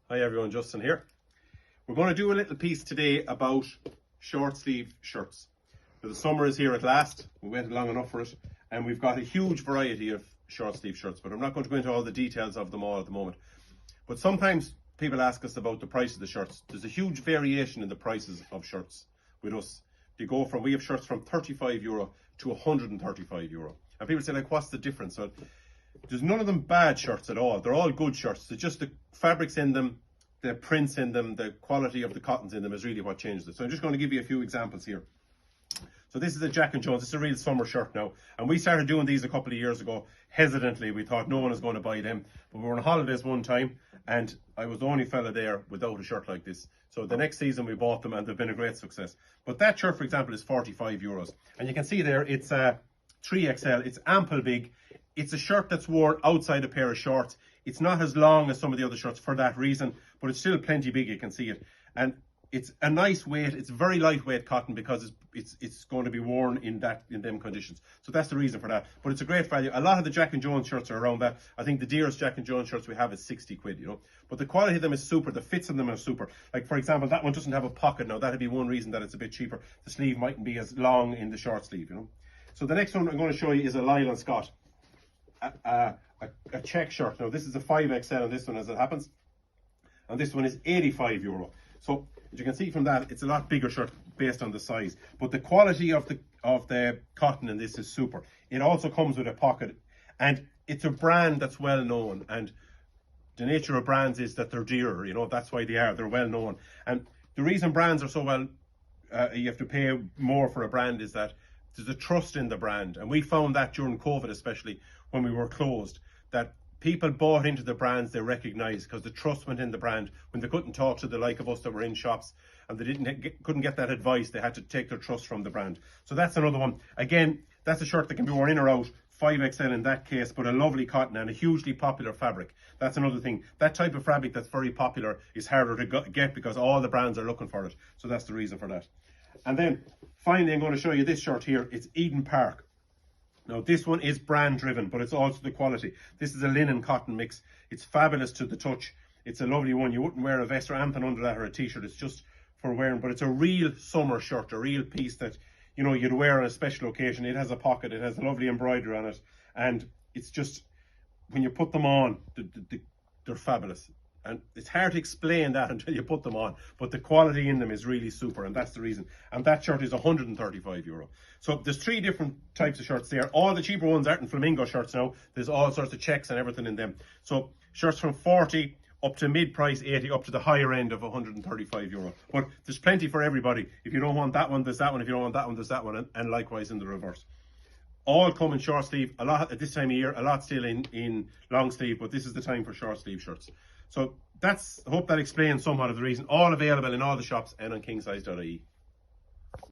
Hi everyone, Justin here. We're going to do a little piece today about short sleeve shirts. So the summer is here at last. We waited long enough for it, and we've got a huge variety of short sleeve shirts, but I'm not going to go into all the details of them all at the moment. But sometimes people ask us about the price of the shirts. There's a huge variation in the prices of shirts with us. We have shirts from €35 to €135. And people say, like, what's the difference? So there's none of them bad shirts at all. They're all good shirts. It's just the fabrics in them, the prints in them, the quality of the cottons in them is really what changes it. So I'm just going to give you a few examples here. So this is a Jack & Jones. It's a real summer shirt now. And we started doing these a couple of years ago. Hesitantly, we thought no one is going to buy them. But we were on holidays one time, and I was the only fella there without a shirt like this. So the next season we bought them, and they've been a great success. But that shirt, for example, is €45. And you can see there, it's a 3XL. It's ample big. It's a shirt that's worn outside a pair of shorts. It's not as long as some of the other shirts for that reason, but it's still plenty big, you can see it. And it's a nice weight. It's very lightweight cotton because it's going to be worn in them conditions. So that's the reason for that. But it's a great value. A lot of the Jack & Jones shirts are around that. I think the dearest Jack & Jones shirts we have is 60 quid, you know. But the quality of them is super. The fits in them are super. Like, for example, that one doesn't have a pocket now. That'd be one reason that it's a bit cheaper. The sleeve mightn't be as long in the short sleeve, you know. So the next one I'm going to show you is a Lyle Scott. A check shirt. Now this is a 5XL on this one as it happens, and this one is €85. So as you can see from that, it's a lot bigger shirt based on the size, but the quality of the cotton in this is super. It also comes with a pocket, and it's a brand that's well known, and the nature of brands is that they're dearer, you know. That's why they're well known. And the reason brands are so well, you have to pay more for a brand, is that there's a trust in the brand. And we found that during COVID, especially when we were closed, that people bought into the brands they recognised because the trust went in the brand. When they couldn't talk to the like of us that were in shops and they couldn't get that advice, they had to take their trust from the brand. So that's another one. Again, that's a shirt that can be worn in or out, 5XL in that case, but a lovely cotton and a hugely popular fabric. That's another thing. That type of fabric that's very popular is harder to get because all the brands are looking for it. So that's the reason for that. And then finally, I'm going to show you this shirt here. It's Eden Park. Now this one is brand driven, but it's also the quality. This is a linen cotton mix. It's fabulous to the touch. It's a lovely one. You wouldn't wear a vest or anything under that or a t-shirt. It's just for wearing, but it's a real summer shirt, a real piece that, you know, you'd wear on a special occasion. It has a pocket. It has a lovely embroidery on it. And it's just, when you put them on, they're fabulous. And it's hard to explain that until you put them on, but the quality in them is really super, and that's the reason. And that shirt is €135. So there's three different types of shirts there. All the cheaper ones aren't in flamingo shirts now. There's all sorts of checks and everything in them. So shirts from 40 up to mid-price 80, up to the higher end of €135. But there's plenty for everybody. If you don't want that one, there's that one. If you don't want that one, there's that one, and likewise in the reverse. All come in short sleeve. A lot at this time of year, a lot still in long sleeve, but this is the time for short sleeve shirts. So I hope that explains somewhat of the reason. All available in all the shops and on kingsize.ie.